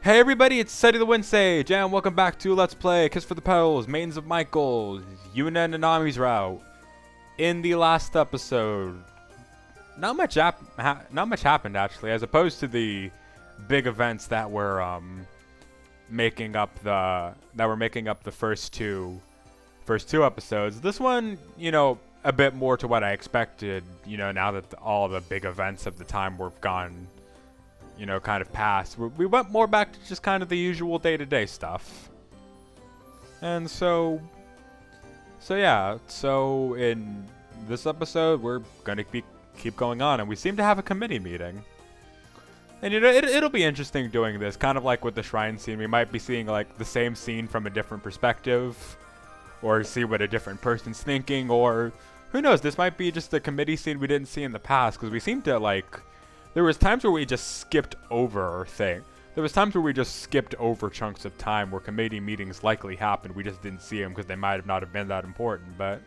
Hey everybody, it's Seti the Wind Sage, and welcome back to Let's Play Kiss for the Petals, Maidens of Michael, Yuuna and Nanaami's route. In the last episode, not much happened actually, as opposed to the big events that were making up the first two episodes. This one, a bit more to what I expected. Now that all the big events of the time were gone. Kind of past. We went more back to just kind of the usual day-to-day stuff. And so yeah. So in this episode, we're gonna keep going on, and we seem to have a committee meeting. And it'll be interesting doing this, kind of like with the shrine scene. We might be seeing like the same scene from a different perspective, or see what a different person's thinking, or who knows? This might be just a committee scene we didn't see in the past, because we seem to like. There was times where we just skipped over chunks of time where committee meetings likely happened. We just didn't see them because they might not have been that important. But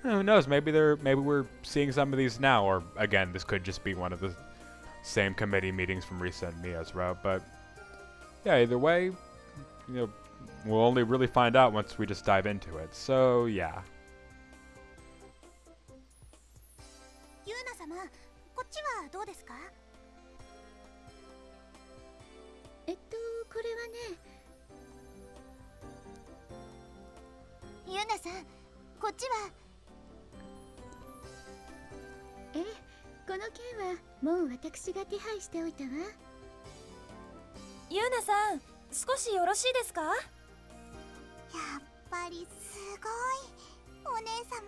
who knows? Maybe we're seeing some of these now. Or again, this could just be one of the same committee meetings from Risa and Mia's route. But yeah, either way, we'll only really find out once we just dive into it. So yeah. Yuuna-sama, こっちはどうですか？これはね。ユナさん、こっちは。この件はもう私が手配しておいたわ。ユーナさん、少しよろしいですか？やっぱりすごい、お姉様。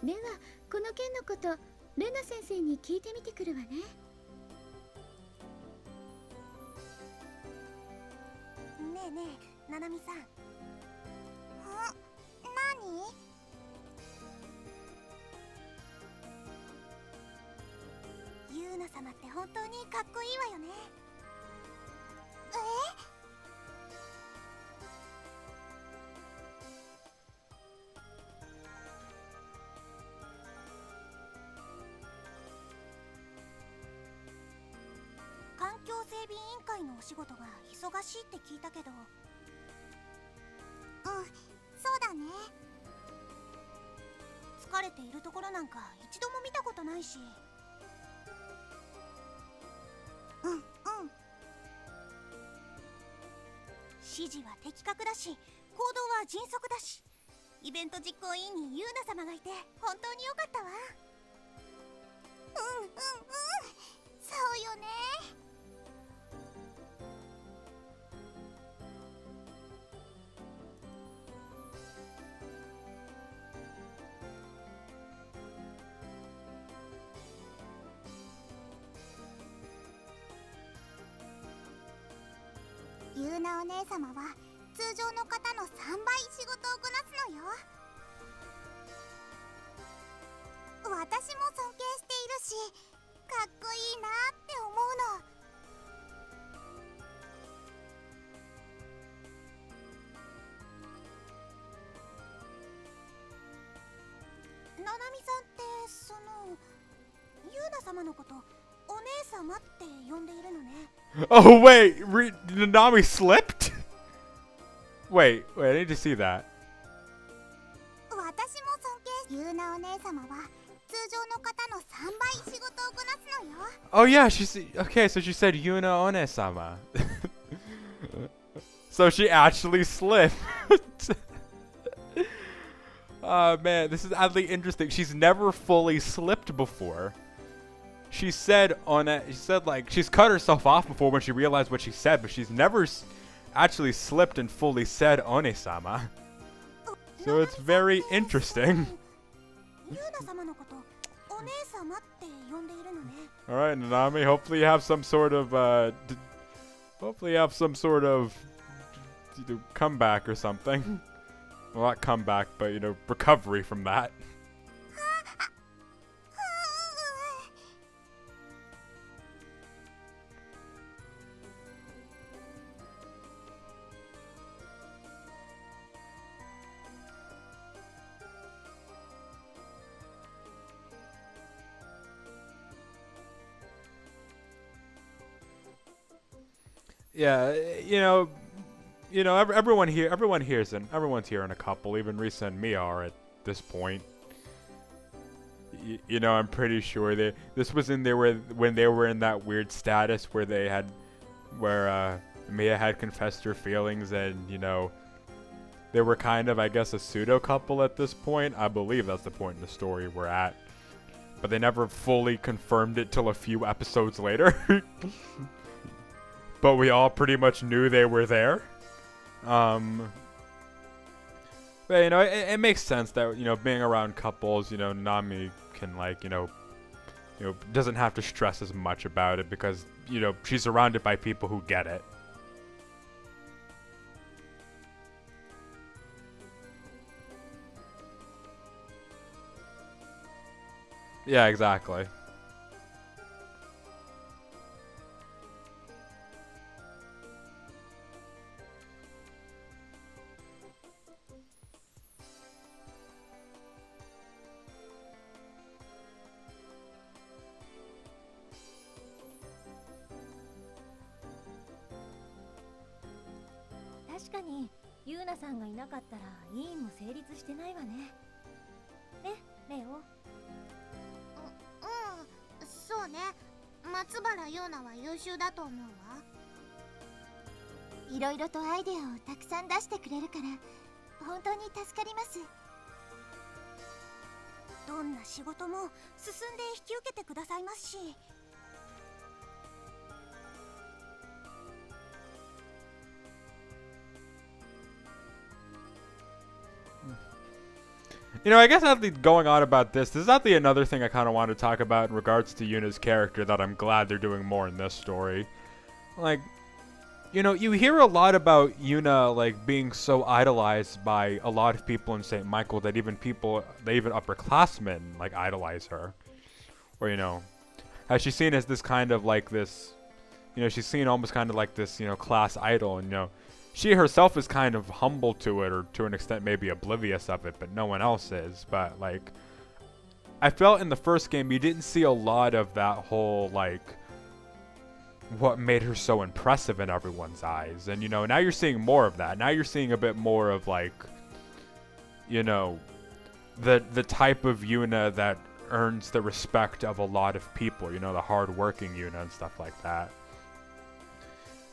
ではこの件のことレナ先生に聞いてみてくるわね。ねえねえ、ナナミさん。何？ユーナ様って本当にかっこいいわよね。環境整備委員会のお仕事が忙しいって聞いたけど。そうだね。疲れているところなんか一度も見たことないし。指示は的確だし、行動は迅速だし、イベント実行委員にユーナ様がいて本当に良かったわ。そうよね。ユーナお姉様は通常の方の3倍仕事をこなすのよ。私も尊敬しているし、かっこいいなって思うの。ナナミさんってユーナ様のことお姉様って呼んでいるのね。Oh wait, Nanaami slipped? Wait, I need to see that. 私も尊敬。ユーナお姉様は通常の方の3倍仕事をこなすのよ。Oh yeah, okay, so she said Yuuna Onee-sama. So she actually slipped. Oh man, this is oddly interesting. She's never fully slipped before. She said like she's cut herself off before when she realized what she said, but she's never actually slipped and fully said Onee-sama. So it's very interesting. ユーナ様のことお姉様って呼んでいるのね。 Alright, Nanami, hopefully you have some sort of, comeback or something. Well, not comeback, but, you know, recovery from that. Yeah, everyone everyone's here in a couple. Even Risa and Mia are at this point. You know, I'm pretty sure this was in there when they were in that weird status where Mia had confessed her feelings, and you know, they were kind of, I guess, a pseudo couple at this point. I believe that's the point in the story we're at, but they never fully confirmed it till a few episodes later. But we all pretty much knew they were there. But you know, it makes sense that, you know, being around couples, you know, Nami can, like, you know, doesn't have to stress as much about it because, you know, she's surrounded by people who get it. Yeah, exactly. Yuuna さんがいなかったら委員も成立してないわね。ね、レオ。そうね。松原優奈は優秀だと思うわ。いろいろとアイデアをたくさん出してくれるから本当に助かります。どんな仕事も進んで引き受けてくださいますし。You know, I guess after going on about this is actually another thing I kind of want to talk about in regards to Yuna's character that I'm glad they're doing more in this story. Like, you know, you hear a lot about Yuuna, like, being so idolized by a lot of people in St. Michael that even upperclassmen, like, idolize her. Or, you know, as she's seen as this kind of, like, this, you know, she's seen almost kind of like this, you know, class idol, and, you know, she herself is kind of humble to it, or to an extent maybe oblivious of it, but no one else is. But, like, I felt in the first game you didn't see a lot of that whole, like, what made her so impressive in everyone's eyes. And, you know, now you're seeing more of that. Now you're seeing a bit more of, like, you know, the type of Yuuna that earns the respect of a lot of people, you know, the hard-working Yuuna and stuff like that.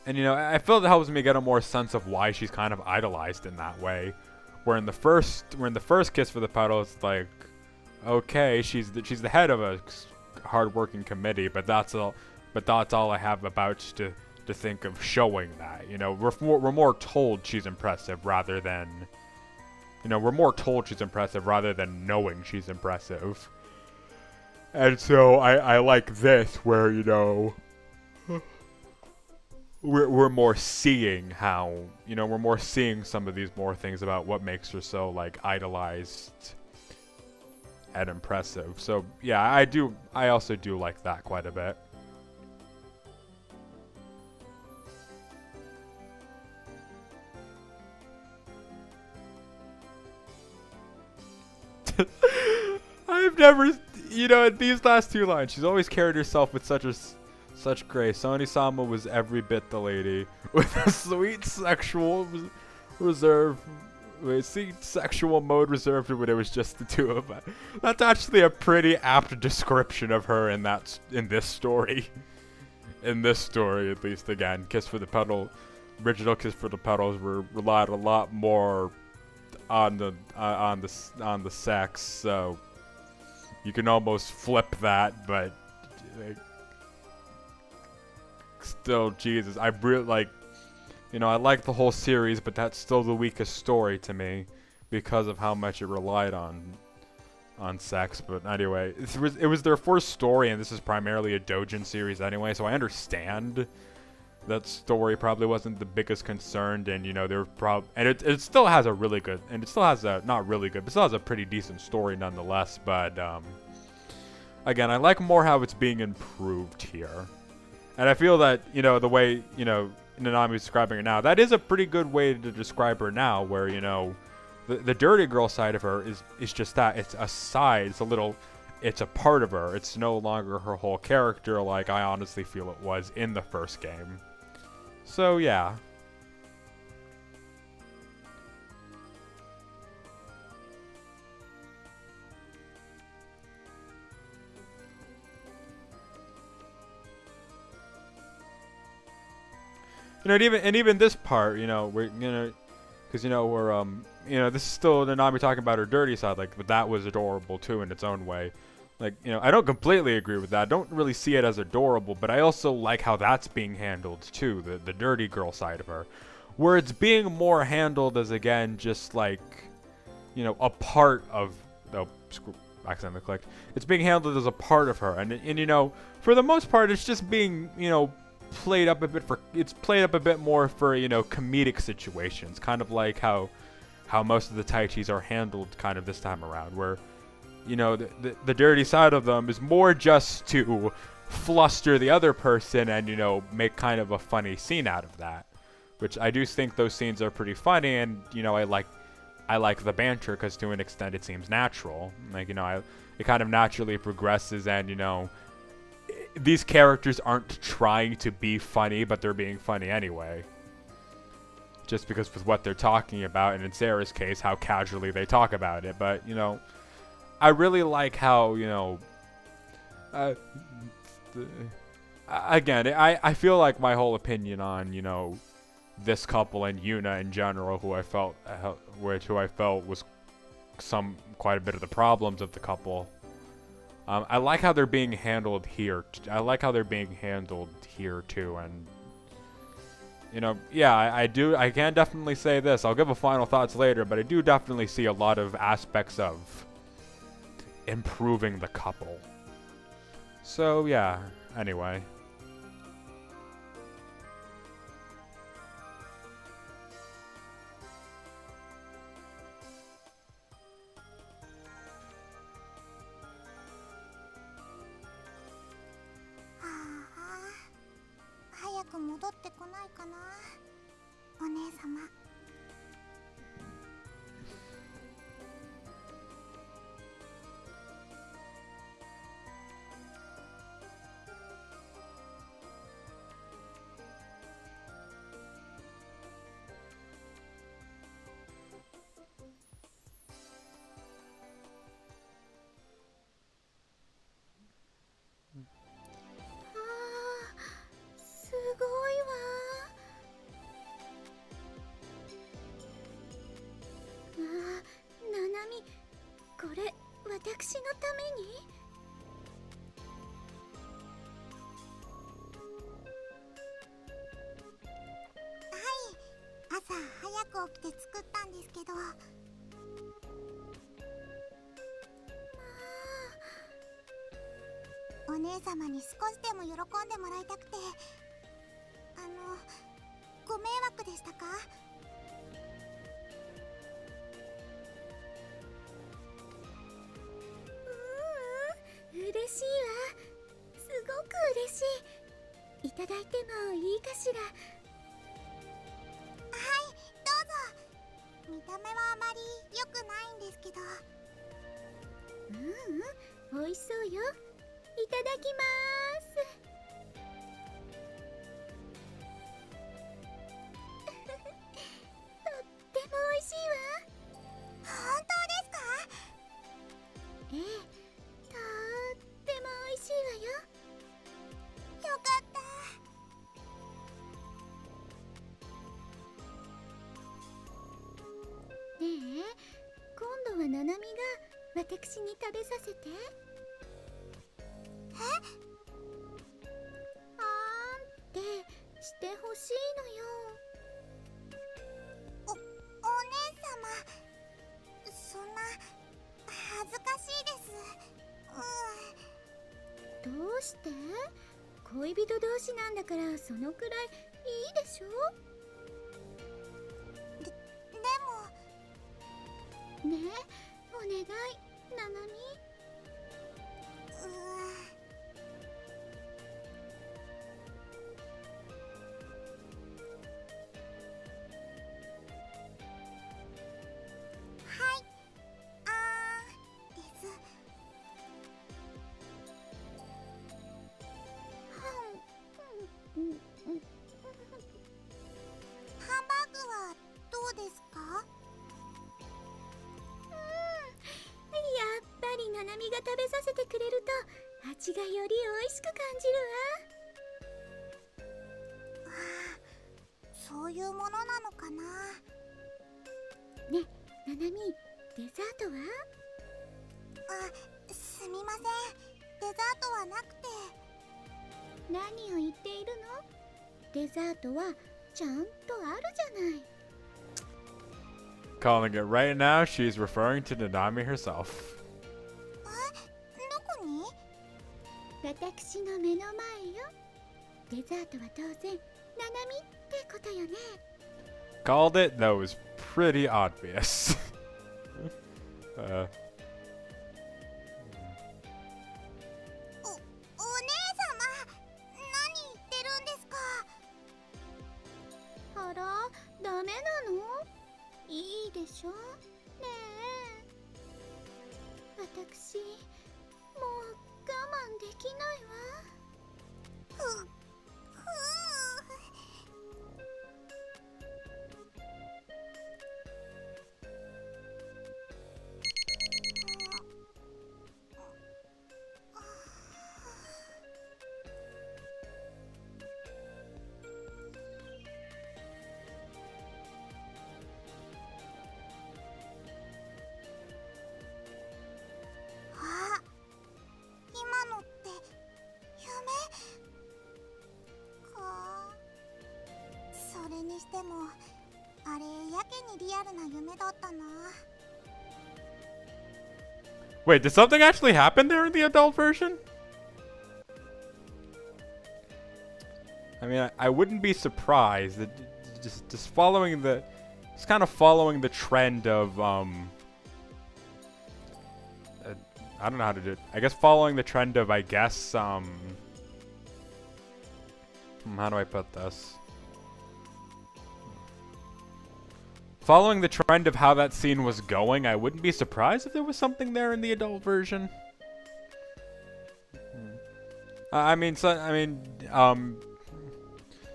And, you know, I feel that helps me get a more sense of why she's kind of idolized in that way. Where in the first Kiss for the Petals, it's like, okay, she's the head of a hard-working committee, but that's all I have about to think of showing that. You know, we're more told she's impressive rather than, you know, we're more told she's impressive rather than knowing she's impressive. And so I like this, where, you know, we're more seeing how, you know, we're more seeing some of these more things about what makes her so, like, idolized and impressive. So yeah, I also do like that quite a bit. I've never, you know, in these last two lines, she's always carried herself with such grace. Onee-sama was every bit the lady, with a sweet sexual mode reserved when it was just the two of us. That's actually a pretty apt description of her in this story. In this story, at least, again, original Kiss for the Petals relied a lot more on the sex, so you can almost flip that, but like, still, Jesus, I really, like, You know, I like the whole series, but that's still the weakest story to me because of how much it relied on sex. But anyway, it was their first story, and this is primarily a doujin series anyway, so I understand that story probably wasn't the biggest concern, and you know, and it still has a really good, and it still has a, not really good, but still has a pretty decent story nonetheless. But again, I like more how it's being improved here. And I feel that, you know, the way, you know, Nanami's describing her now, that is a pretty good way to describe her now, where, you know, the dirty girl side of her is just that. It's a side, it's a part of her. It's no longer her whole character like I honestly feel it was in the first game. So, yeah. You know, even this part, you know, we're gonna, because you know we're you know, this is still Nanami talking about her dirty side, like, but that was adorable too in its own way. Like, you know, I don't completely agree with that. I don't really see it as adorable, but I also like how that's being handled too, the dirty girl side of her, where it's being more handled as, again, just like, you know, a part of. Oh, accidentally clicked. It's being handled as a part of her, and you know, for the most part, it's just being, you know, played up a bit more for, you know, comedic situations, kind of like how most of the Taichis are handled kind of this time around, where, you know, the dirty side of them is more just to fluster the other person and, you know, make kind of a funny scene out of that, which I do think those scenes are pretty funny, and, you know, I like the banter because to an extent it seems natural, like, you know, it kind of naturally progresses, and, you know, these characters aren't trying to be funny, but they're being funny anyway. Just because with what they're talking about, and in Sarah's case, how casually they talk about it. But, you know, I really like how, you know, again, I feel like my whole opinion on, you know, this couple and Yuuna in general, who I felt was quite a bit of the problems of the couple. I like how they're being handled here. I like how they're being handled here too, and, you know, yeah, I can definitely say this. I'll give a final thoughts later, but I do definitely see a lot of aspects of improving the couple. So yeah, anyway. Onee-sama. Onee-sama に少しでも喜んでもらいたくて、ご迷惑でしたか？嬉しいわ。すごく嬉しい。いただいてもいいかしら？はい、どうぞ。見た目はあまり良くないんですけど。美味しそうよ。いただきます。とっても美味しいわ。本当ですか？ええ、とっても美味しいわよ。よかった。ねえ、今度はナナミが私に食べさせて。ってしてほしいのよ。うして？恋人同士なんだからそのくらいいいでしょ。でもねえ、お願い、ナナミ。ナナミが食べさせてくれると味がより美味しく感じるわ。そういうものなのかな。ね、ナナミ、デザートは？すみません、デザートはなくて。何を言っているの？デザートはちゃんとあるじゃない。 Calling it right now, she's referring to Nanami herself. 私の目の前よ。デザートは当然ナナミってことよね。 Called it? That was pretty obvious. お姉様、何言ってるんですか。あら、ダメなの？いいでしょねえ。私もう我慢できないわ。にしてもあれやけにリアルな夢だったな。 Wait, did something actually happen there in the adult version? I mean, I wouldn't be surprised. That just following the, just kind of following the trend of I don't know how to do it. I guess following the trend of, I guess how do I put this? Following the trend of how that scene was going, I wouldn't be surprised if there was something there in the adult version.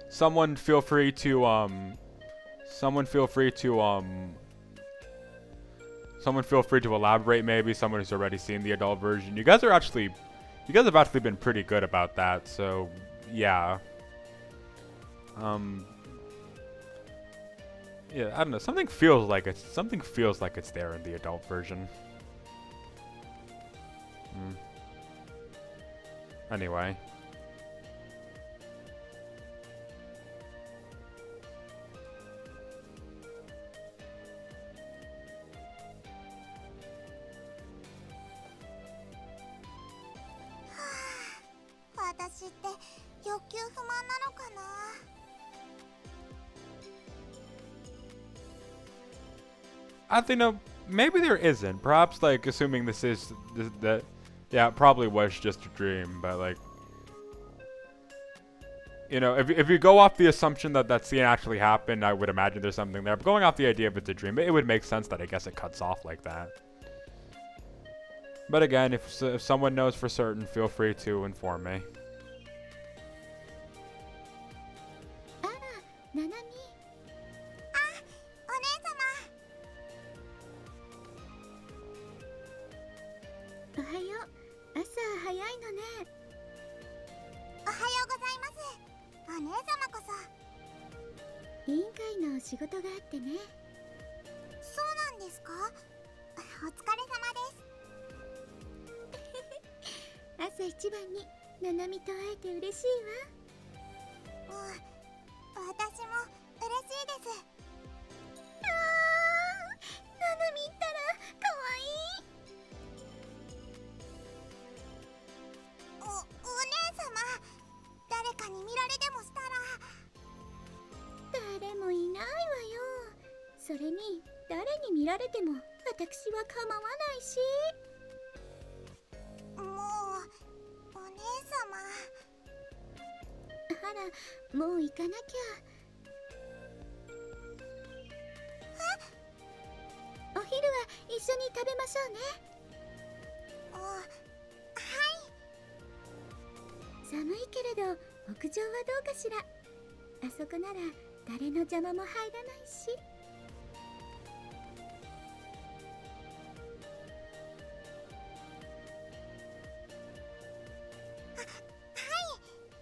Someone feel free to elaborate. Maybe someone who's already seen the adult version. You guys have actually been pretty good about that. So yeah. Yeah, I don't know. Something feels like it's there in the adult version. Anyway. I think no, maybe there isn't. Perhaps like assuming this is that, yeah, it probably was just a dream. But like, you know, if you go off the assumption that that scene actually happened, I would imagine there's something there. But going off the idea of it's a dream, it would make sense that I guess it cuts off like that. But again, if someone knows for certain, feel free to inform me. それに誰に見られても私は構わないし。もうお姉様。あら、もう行かなきゃ。お昼は一緒に食べましょうね。はい。寒いけれど屋上はどうかしら。あそこなら誰の邪魔も入らないし。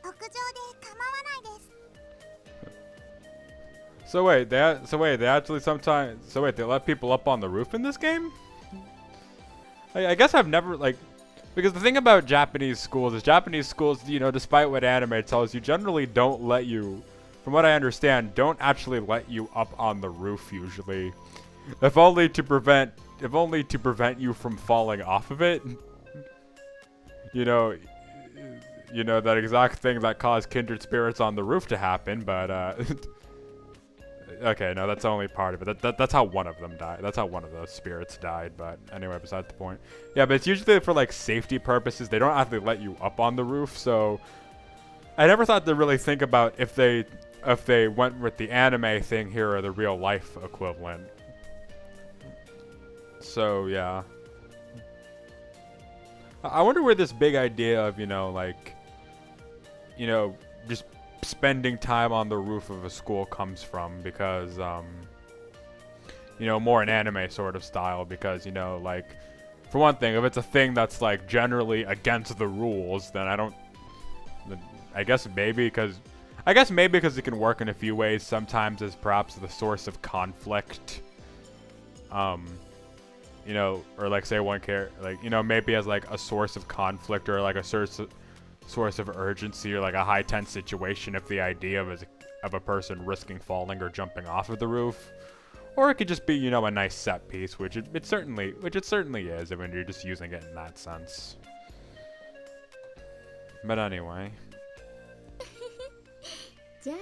屋上で構わないです。So wait, they actually sometimes. So wait, they let people up on the roof in this game? I guess I've never like, because the thing about Japanese schools is Japanese schools, you know, despite what anime tells you, generally don't let you, from what I understand, don't actually let you up on the roof usually, if only to prevent you from falling off of it. You know that exact thing that caused kindred spirits on the roof to happen, but okay, no, that's only part of it. That's how one of them died. That's how one of those spirits died, but anyway, besides the point. Yeah, but it's usually for like safety purposes. They don't actually let you up on the roof, so I never thought to really think about if they went with the anime thing here or the real life equivalent. So, yeah. I wonder where this big idea of, just spending time on the roof of a school comes from, because, more an anime sort of style, because, for one thing, if it's a thing that's, like, generally against the rules, then I guess maybe because it can work in a few ways, sometimes as perhaps the source of conflict, or like say one character, like, maybe as like a source of conflict or like a source of urgency or like a high tense situation if the idea of a person risking falling or jumping off of the roof. Or it could just be, a nice set piece, which it certainly is, I mean, you're just using it in that sense. But anyway. じゃ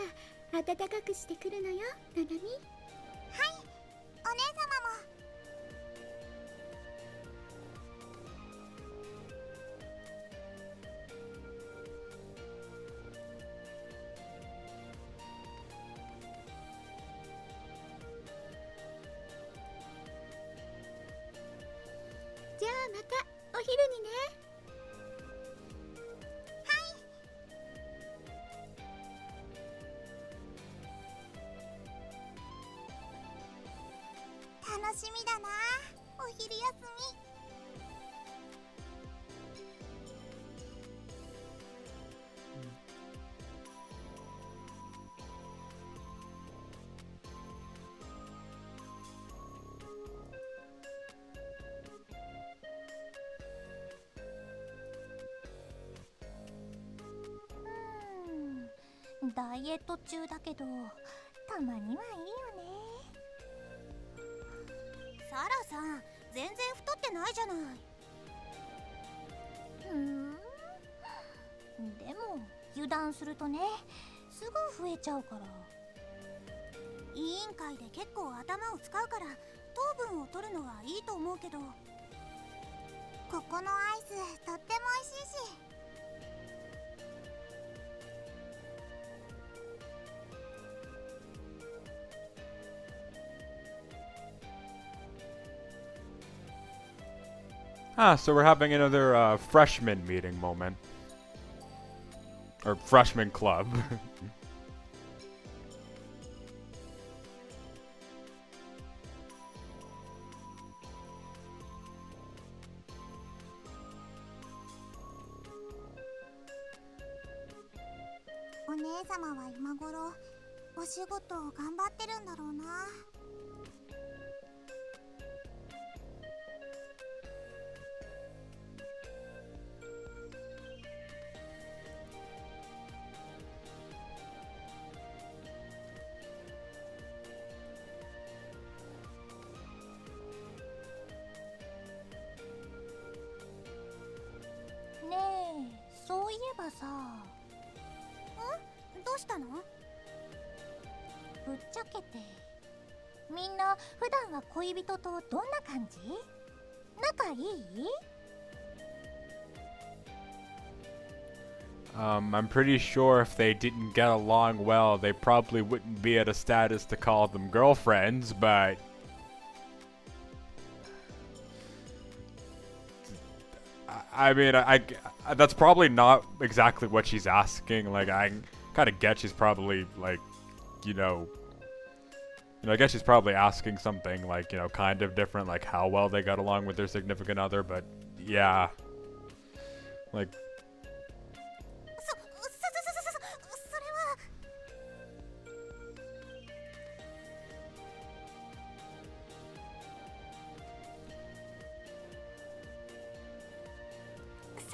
あ暖かくしてくるのよ、ナナミ。はい、お姉様も。じゃあまたお昼にね。楽しみだな、お昼休み。ダイエット中だけどたまにはいいよね。サラさん、全然太ってないじゃない。でも油断するとね、すぐ増えちゃうから。委員会で結構頭を使うから糖分を取るのはいいと思うけど、ここのアイスとっても美味しいし。Ah, so we're having another freshman meeting moment. Or freshman club.お姉様は今頃お仕事を頑張ってるんだろうな。ねえ、そういえばさ。どうしたの？ぶっちゃけてみんな普段は恋人とどんな感じ？仲いい？ I'm pretty sure if they didn't get along well, they probably wouldn't be at a status to call them girlfriends, but... I mean, that's probably not exactly what she's asking. Like, I kind of get she's probably, like, I guess she's probably asking something, like, kind of different, like how well they got along with their significant other, but yeah. Like... そ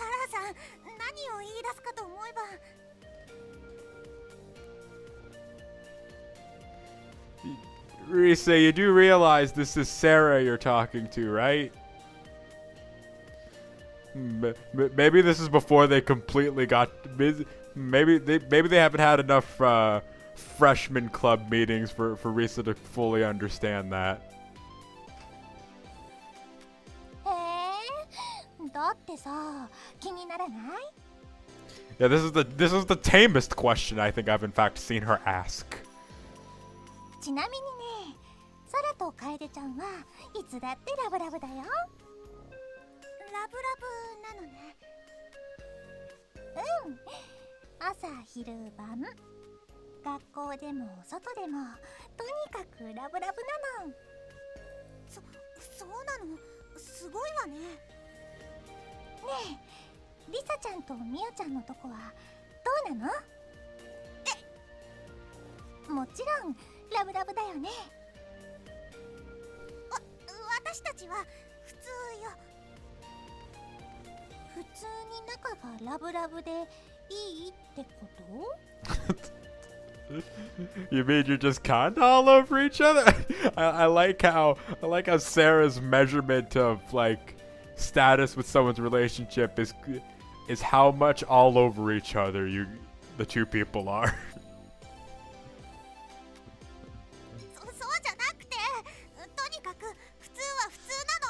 れはサラさん、何を言い出すかと思えば。 Risa, you do realize this is Sarah you're talking to, right? Maybe this is before they completely got... Maybe they haven't had enough freshman club meetings for Risa to fully understand that. だってさ、気にならない？ Yeah, this is the tamest question I think I've in fact seen her ask. ちなみにね、サラと楓ちゃんはいつだってラブラブだよ。ラブラブなのね。うん。朝昼晩、学校でも外でもとにかくラブラブなの。そうなの？すごいわね。ねえ、リサちゃんとミヤちゃんのとこはどうなの？もちろんラブラブだよね。私たちは普通よ。普通に仲がラブラブでいいってこと？ You mean you're just kinda all over each other? I like how Sarah's measurement of like status with someone's relationship is how much all over each other the two people are. そうじゃなくて、とにかく普通は普通なの。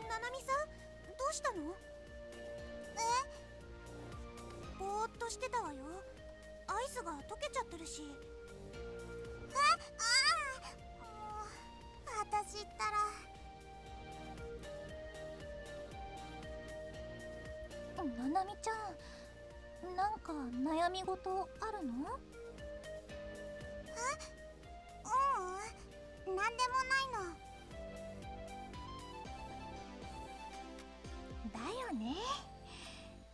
ななみさん、どうしたの？ぼーっとしてたわよ。アイスが溶けちゃってるし。私ったら。ななみちゃん、なんか悩み事あるの？なんでもないの。だよね。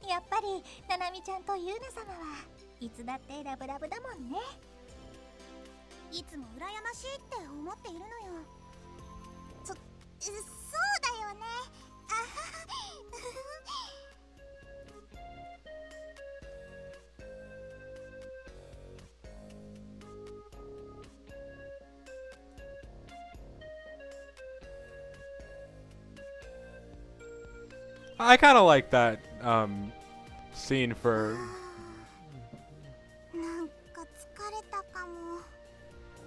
やっぱりななみちゃんとユーナ様はいつだってラブラブだもんね。いつも羨ましいって思っているのよ。そうだよね。I kind of like that scene for. なんか疲れたかも。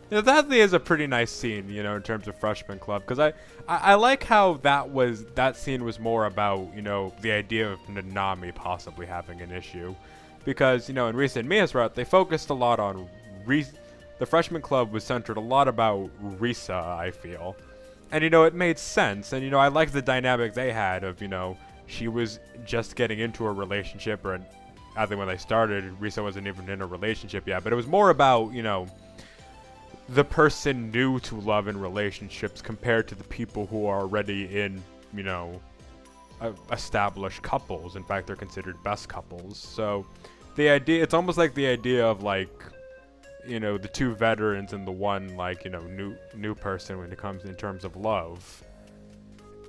That is a pretty nice scene, in terms of freshman club, because I like how that scene was more about, the idea of Nanami possibly having an issue, because in Risa and Mia's route they focused a lot on the freshman club was centered a lot about Risa, I feel, and it made sense, and I liked the dynamic they had of she was just getting into a relationship, or I think when they started, Risa wasn't even in a relationship yet, but it was more about the person new to love and relationships compared to the people who are already in, established couples. In fact, they're considered best couples. So it's almost like the idea of like, the two veterans and the one like, new person when it comes in terms of love.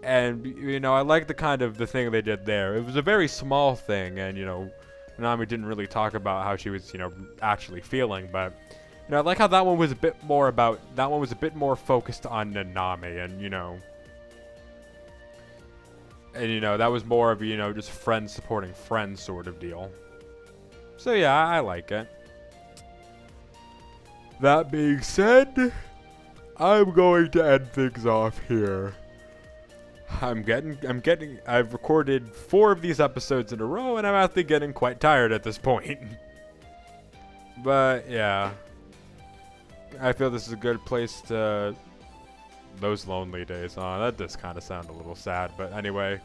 And, you know, I like the kind of the thing they did there. It was a very small thing, and, you know, Nanami didn't really talk about how she was, you know, actually feeling, but, you know, I like how that one was a bit more about, that one was a bit more focused on Nanami, and, you know, that was more of, you know, just friends supporting friends sort of deal. So yeah, I like it. That being said, I'm going to end things off here. I've recorded 4 of these episodes in a row, and I'm actually getting quite tired at this point. But, yeah. I feel this is a good place to... Those lonely days. That does kind of sound a little sad, but anyway.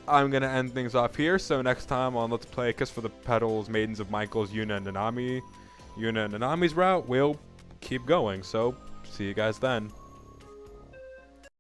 I'm going to end things off here, so next time on Let's Play Kiss for the Petals, Maidens of Michaels, Yuuna and Nanami's route, we'll keep going, so see you guys then.